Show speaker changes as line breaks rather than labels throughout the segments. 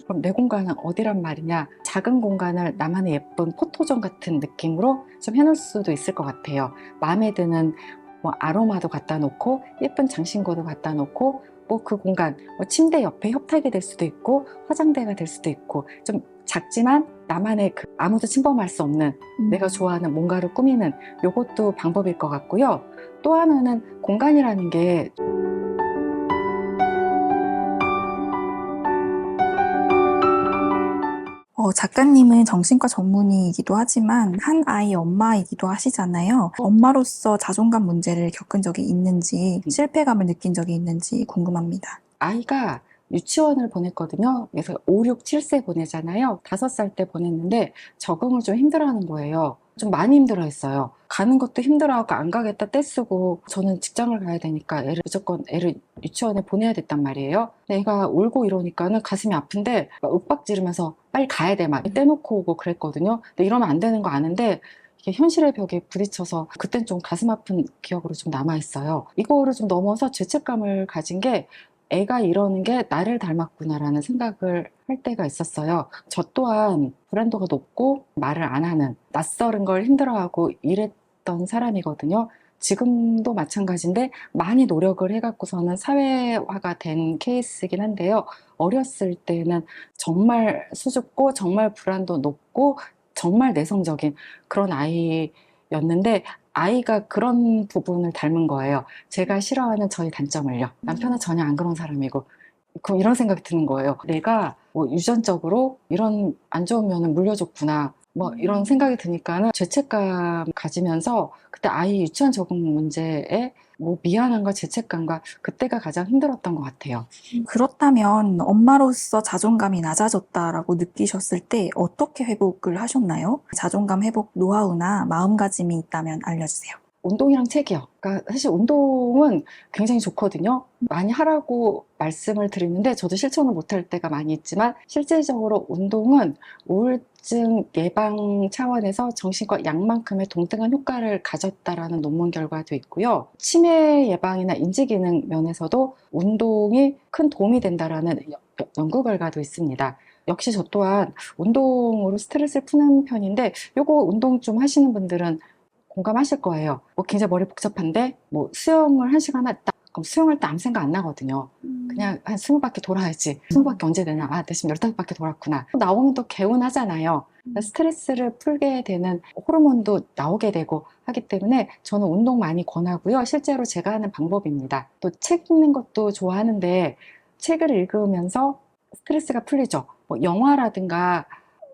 그럼 내 공간은 어디란 말이냐? 작은 공간을 나만의 예쁜 포토존 같은 느낌으로 좀 해놓을 수도 있을 것 같아요. 마음에 드는 뭐 아로마도 갖다 놓고 예쁜 장신구도 갖다 놓고 뭐 그 공간 침대 옆에 협탁이 될 수도 있고 화장대가 될 수도 있고 좀 작지만 나만의 그 아무도 침범할 수 없는 내가 좋아하는 뭔가를 꾸미는 요것도 방법일 것 같고요. 또 하나는 공간이라는 게
작가님은 정신과 전문의이기도 하지만 한 아이 엄마이기도 하시잖아요. 엄마로서 자존감 문제를 겪은 적이 있는지, 실패감을 느낀 적이 있는지 궁금합니다.
아이가 유치원을 보냈거든요. 그래서 5, 6, 7세 보내잖아요. 5살 때 보냈는데 적응을 좀 힘들어하는 거예요. 좀 많이 힘들어했어요. 가는 것도 힘들어하고 안 가겠다 떼쓰고 저는 직장을 가야 되니까 무조건 애를 유치원에 보내야 됐단 말이에요. 근데 애가 울고 이러니까는 가슴이 아픈데 막 윽박 지르면서 빨리 가야 돼 막 떼놓고 오고 그랬거든요. 근데 이러면 안 되는 거 아는데 이게 현실의 벽에 부딪혀서 그땐 좀 가슴 아픈 기억으로 좀 남아있어요. 이거를 좀 넘어서 죄책감을 가진 게 애가 이러는 게 나를 닮았구나라는 생각을 할 때가 있었어요. 저 또한 불안도가 높고 말을 안 하는 낯설은 걸 힘들어하고 이랬던 사람이거든요. 지금도 마찬가지인데 많이 노력을 해갖고서는 사회화가 된 케이스이긴 한데요. 어렸을 때는 정말 수줍고 정말 불안도 높고 정말 내성적인 그런 아이였는데 아이가 그런 부분을 닮은 거예요. 제가 싫어하는 저의 단점을요. 남편은 전혀 안 그런 사람이고 그럼 이런 생각이 드는 거예요. 내가 뭐 유전적으로 이런 안 좋은 면을 물려줬구나. 뭐 이런 생각이 드니까는 죄책감 가지면서 그때 아이 유치원 적응 문제에 뭐 미안함과 죄책감과 그때가 가장 힘들었던 것 같아요.
그렇다면 엄마로서 자존감이 낮아졌다라고 느끼셨을 때 어떻게 회복을 하셨나요? 자존감 회복 노하우나 마음가짐이 있다면 알려주세요.
운동이랑 책이요. 그러니까 사실 운동은 굉장히 좋거든요. 많이 하라고 말씀을 드리는데 저도 실천을 못할 때가 많이 있지만 실질적으로 운동은 우울증 예방 차원에서 정신과 약만큼의 동등한 효과를 가졌다라는 논문 결과도 있고요. 치매 예방이나 인지기능 면에서도 운동이 큰 도움이 된다라는 연구 결과도 있습니다. 역시 저 또한 운동으로 스트레스를 푸는 편인데 요거 운동 좀 하시는 분들은 공감하실 거예요. 뭐 굉장히 머리 복잡한데 뭐 수영을 1시간 했다. 그럼 수영할 때 아무 생각 안 나거든요. 그냥 한 20바퀴 돌아야지. 20바퀴 언제 되나? 아, 대신 15바퀴 돌았구나. 나오면 또 개운하잖아요. 그러니까 스트레스를 풀게 되는 호르몬도 나오게 되고 하기 때문에 저는 운동 많이 권하고요. 실제로 제가 하는 방법입니다. 또 책 읽는 것도 좋아하는데 책을 읽으면서 스트레스가 풀리죠. 뭐 영화라든가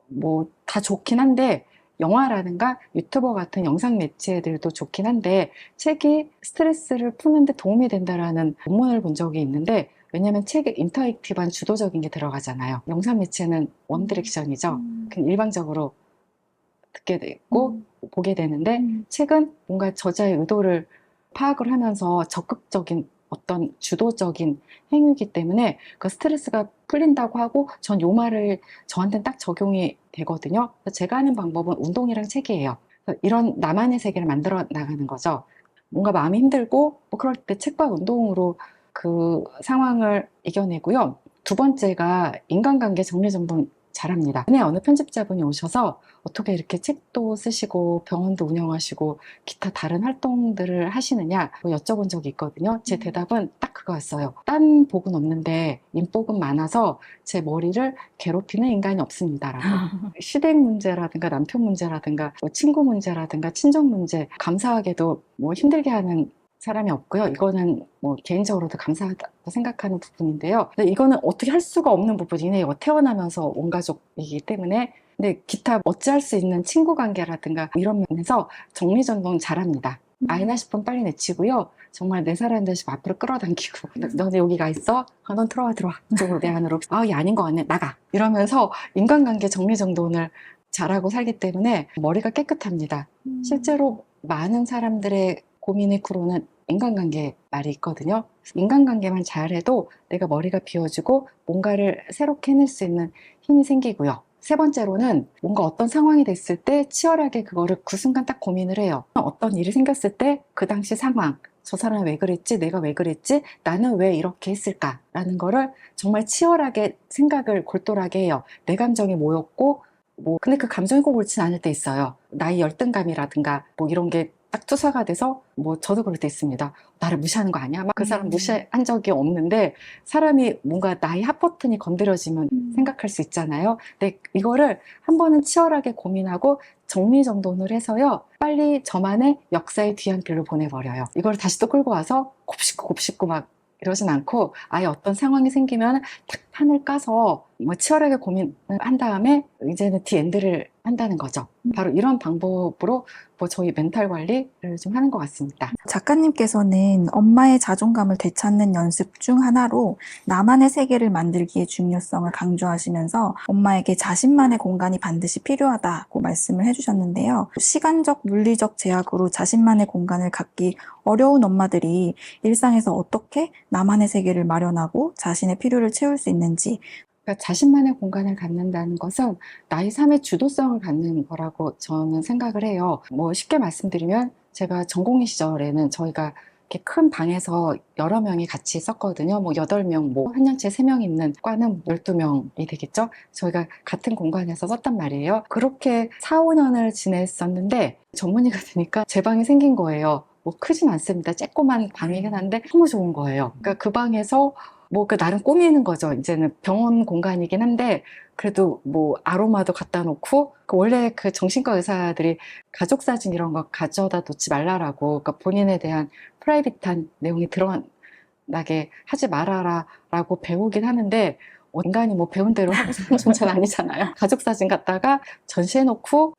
뭐 다 좋긴 한데 영화라든가 유튜버 같은 영상 매체들도 좋긴 한데 책이 스트레스를 푸는데 도움이 된다라는 논문을 본 적이 있는데 왜냐하면 책에 인터랙티브한 주도적인 게 들어가잖아요. 영상 매체는 원디렉션이죠. 그냥 일방적으로 듣게 되고 보게 되는데 책은 뭔가 저자의 의도를 파악을 하면서 적극적인 어떤 주도적인 행위이기 때문에 그 스트레스가 풀린다고 하고 전 요 말을 저한테는 딱 적용이 되거든요. 그래서 제가 하는 방법은 운동이랑 책이에요. 이런 나만의 세계를 만들어 나가는 거죠. 뭔가 마음이 힘들고 뭐 그럴 때 책과 운동으로 그 상황을 이겨내고요. 두 번째가 인간관계 정리정돈 잘합니다. 근데 어느 편집자분이 오셔서 어떻게 이렇게 책도 쓰시고 병원도 운영하시고 기타 다른 활동들을 하시느냐 여쭤본 적이 있거든요. 제 대답은 딱 그거였어요. 딴 복은 없는데 인복은 많아서 제 머리를 괴롭히는 인간이 없습니다라고. 시댁 문제라든가 남편 문제라든가 뭐 친구 문제라든가 친정 문제 감사하게도 뭐 힘들게 하는 사람이 없고요. 이거는 뭐 개인적으로도 감사하다고 생각하는 부분인데요. 근데 이거는 어떻게 할 수가 없는 부분이네요. 태어나면서 온 가족이기 때문에. 근데 기타 어찌할 수 있는 친구 관계라든가 이런 면에서 정리전동 잘합니다. 아이나 싶으면 빨리 내치고요. 정말 내 사람 대신 앞으로 끌어당기고 너네 여기 가 있어? 아, 넌 들어와 이쪽으로 내 안으로. 아, 얘 아닌 거 같네. 나가. 이러면서 인간관계 정리정돈을 잘하고 살기 때문에 머리가 깨끗합니다. 실제로 많은 사람들의 고민의 크루는 인간관계 말이 있거든요. 인간관계만 잘해도 내가 머리가 비워지고 뭔가를 새롭게 해낼 수 있는 힘이 생기고요. 세 번째로는 뭔가 어떤 상황이 됐을 때 치열하게 그거를 그 순간 딱 고민을 해요. 어떤 일이 생겼을 때 그 당시 상황, 저 사람이 왜 그랬지? 내가 왜 그랬지? 나는 왜 이렇게 했을까라는 거를 정말 치열하게 생각을 골똘하게 해요. 내 감정이 뭐였고, 근데 그 감정이 꼭 옳진 않을 때 있어요. 나의 열등감이라든가 이런 게 딱 투사가 돼서 저도 그럴 때 있습니다. 나를 무시하는 거 아니야? 막 그 사람 무시한 적이 없는데 사람이 뭔가 나의 핫버튼이 건드려지면 생각할 수 있잖아요. 근데 이거를 한 번은 치열하게 고민하고 정리정돈을 해서요. 빨리 저만의 역사의 뒤안길로 보내버려요. 이걸 다시 또 끌고 와서 곱씹고 막 이러진 않고 아예 어떤 상황이 생기면 탁 판을 까서 치열하게 고민을 한 다음에 이제는 디엔드를 한다는 거죠. 바로 이런 방법으로 저희 멘탈 관리를 좀 하는 것 같습니다.
작가님께서는 엄마의 자존감을 되찾는 연습 중 하나로 나만의 세계를 만들기의 중요성을 강조하시면서 엄마에게 자신만의 공간이 반드시 필요하다고 말씀을 해주셨는데요. 시간적, 물리적 제약으로 자신만의 공간을 갖기 어려운 엄마들이 일상에서 어떻게 나만의 세계를 마련하고 자신의 필요를 채울 수 있는지,
그러니까 자신만의 공간을 갖는다는 것은 나의 삶의 주도성을 갖는 거라고 저는 생각을 해요. 쉽게 말씀드리면 제가 전공의 시절에는 저희가 이렇게 큰 방에서 여러 명이 같이 있었거든요. 8명, 한년째 3명 있는 과는 12명이 되겠죠. 저희가 같은 공간에서 썼단 말이에요. 그렇게 4, 5년을 지냈었는데 전문의가 되니까 제 방이 생긴 거예요. 크진 않습니다. 쬐꼬만 방이긴 한데 너무 좋은 거예요. 그러니까 그 방에서 나름 꾸미는 거죠. 이제는 병원 공간이긴 한데, 그래도 아로마도 갖다 놓고, 원래 그 정신과 의사들이 가족 사진 이런 거 가져다 놓지 말라라고, 그러니까 본인에 대한 프라이빗한 내용이 드러나게 하지 말아라라고 배우긴 하는데, 인간이 배운 대로 하고 사는 존재는 아니잖아요. 가족 사진 갖다가 전시해놓고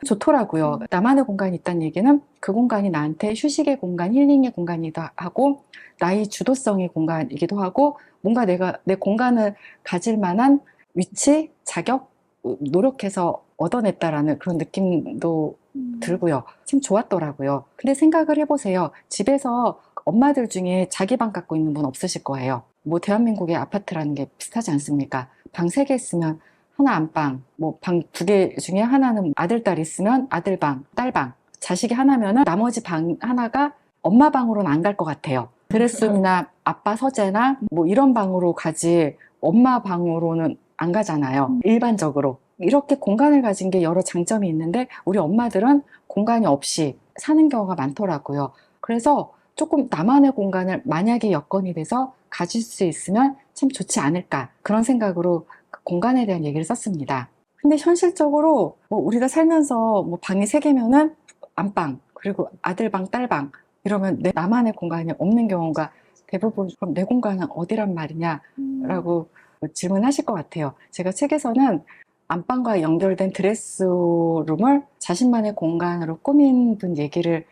좋더라고요. 나만의 공간이 있다는 얘기는 그 공간이 나한테 휴식의 공간, 힐링의 공간이기도 하고 나의 주도성의 공간이기도 하고 뭔가 내가 내 공간을 가질 만한 위치, 자격, 노력해서 얻어냈다라는 그런 느낌도 들고요. 참 좋았더라고요. 근데 생각을 해보세요. 집에서 엄마들 중에 자기 방 갖고 있는 분 없으실 거예요. 대한민국의 아파트라는 게 비슷하지 않습니까? 방 3개 있으면 하나 안방, 방 2개 중에 하나는 아들, 딸 있으면 아들방, 딸방, 자식이 하나면은 나머지 방 하나가 엄마 방으로는 안 갈 것 같아요. 드레스룸이나 아빠 서재나 이런 방으로 가지 엄마 방으로는 안 가잖아요. 일반적으로. 이렇게 공간을 가진 게 여러 장점이 있는데 우리 엄마들은 공간이 없이 사는 경우가 많더라고요. 그래서 조금 나만의 공간을 만약에 여건이 돼서 가질 수 있으면 참 좋지 않을까 그런 생각으로 그 공간에 대한 얘기를 썼습니다. 근데 현실적으로 우리가 살면서 방이 3개면은 안방 그리고 아들방 딸방 이러면 나만의 공간이 없는 경우가 대부분 그럼 내 공간은 어디란 말이냐라고 질문하실 것 같아요. 제가 책에서는 안방과 연결된 드레스룸을 자신만의 공간으로 꾸민 분 얘기를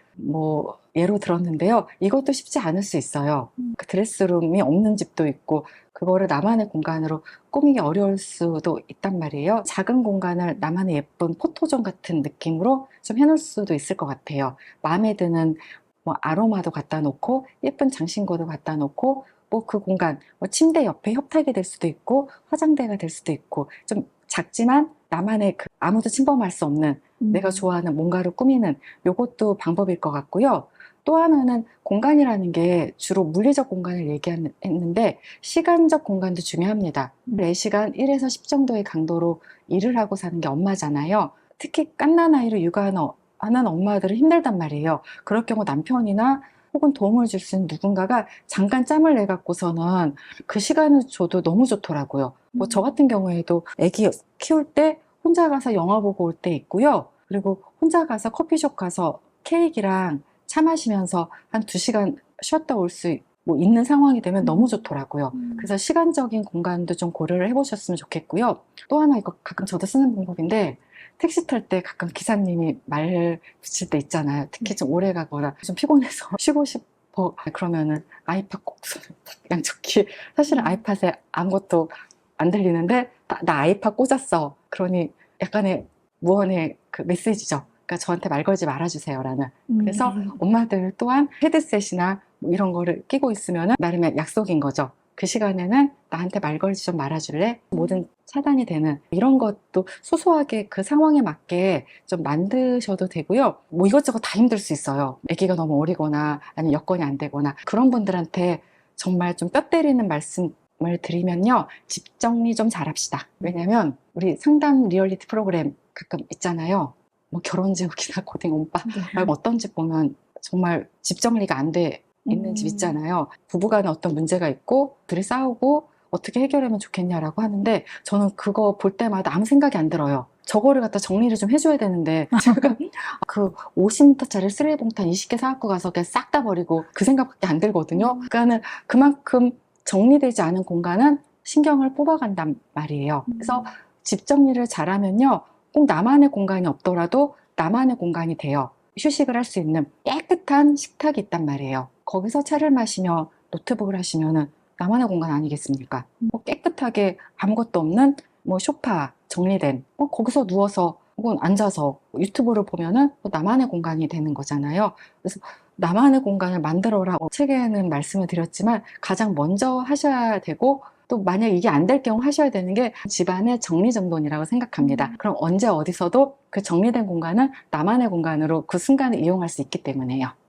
예로 들었는데요. 이것도 쉽지 않을 수 있어요. 그 드레스룸이 없는 집도 있고 그거를 나만의 공간으로 꾸미기 어려울 수도 있단 말이에요. 작은 공간을 나만의 예쁜 포토존 같은 느낌으로 좀 해놓을 수도 있을 것 같아요. 마음에 드는 아로마도 갖다 놓고 예쁜 장신구도 갖다 놓고 그 공간 침대 옆에 협탁이 될 수도 있고 화장대가 될 수도 있고 좀 작지만 나만의 아무도 침범할 수 없는 내가 좋아하는 뭔가를 꾸미는 요것도 방법일 것 같고요. 또 하나는 공간이라는 게 주로 물리적 공간을 얘기했는데 시간적 공간도 중요합니다. 4시간 1에서 10 정도의 강도로 일을 하고 사는 게 엄마잖아요. 특히 갓난아이로 육아하는 엄마들은 힘들단 말이에요. 그럴 경우 남편이나 혹은 도움을 줄 수 있는 누군가가 잠깐 짬을 내 갖고서는 그 시간을 줘도 너무 좋더라고요. 저 같은 경우에도 아기 키울 때 혼자 가서 영화 보고 올 때 있고요. 그리고 혼자 가서 커피숍 가서 케이크랑 차 마시면서 한 2시간 쉬었다 올 수 있는 상황이 되면 너무 좋더라고요. 그래서 시간적인 공간도 좀 고려를 해보셨으면 좋겠고요. 또 하나 이거 가끔 저도 쓰는 방법인데 택시 탈 때 가끔 기사님이 말 붙일 때 있잖아요. 특히 좀 오래 가거나 좀 피곤해서 쉬고 싶어. 그러면은 아이팟 꼭 양쪽귀. 사실은 아이팟에 아무것도 안 들리는데 나 아이팟 꽂았어. 그러니 약간의 무언의 그 메시지죠. 그러니까 저한테 말 걸지 말아주세요 라는. 그래서 엄마들 또한 헤드셋이나 이런 거를 끼고 있으면 나름의 약속인 거죠. 그 시간에는 나한테 말 걸지 좀 말아줄래? 모든 차단이 되는 이런 것도 소소하게 그 상황에 맞게 좀 만드셔도 되고요. 뭐 이것저것 다 힘들 수 있어요. 아기가 너무 어리거나 아니면 여건이 안 되거나 그런 분들한테 정말 좀 뼈 때리는 말씀을 드리면요. 집 정리 좀 잘합시다. 왜냐면 우리 상담 리얼리티 프로그램 가끔 있잖아요. 뭐 결혼제국이나 고딩 온빠 어떤 집 보면 정말 집 정리가 안 돼 있는 집 있잖아요. 부부간에 어떤 문제가 있고 둘이 싸우고 어떻게 해결하면 좋겠냐라고 하는데 저는 그거 볼 때마다 아무 생각이 안 들어요. 저거를 갖다 정리를 좀 해줘야 되는데 제가 그 50m짜리 쓰레기봉탄 20개 사갖고 가서 그냥 싹 다 버리고 그 생각밖에 안 들거든요. 그러니까는 그만큼 정리되지 않은 공간은 신경을 뽑아간단 말이에요. 그래서 집 정리를 잘하면요. 꼭 나만의 공간이 없더라도 나만의 공간이 돼요. 휴식을 할 수 있는 깨끗한 식탁이 있단 말이에요. 거기서 차를 마시며 노트북을 하시면은 나만의 공간 아니겠습니까? 뭐 깨끗하게 아무것도 없는 뭐 소파 정리된 거기서 누워서 혹은 앉아서 유튜브를 보면은 또 나만의 공간이 되는 거잖아요. 그래서 나만의 공간을 만들어라고 책에는 말씀을 드렸지만 가장 먼저 하셔야 되고 또 만약 이게 안 될 경우 하셔야 되는 게 집안의 정리정돈이라고 생각합니다. 그럼 언제 어디서도 그 정리된 공간은 나만의 공간으로 그 순간을 이용할 수 있기 때문에요.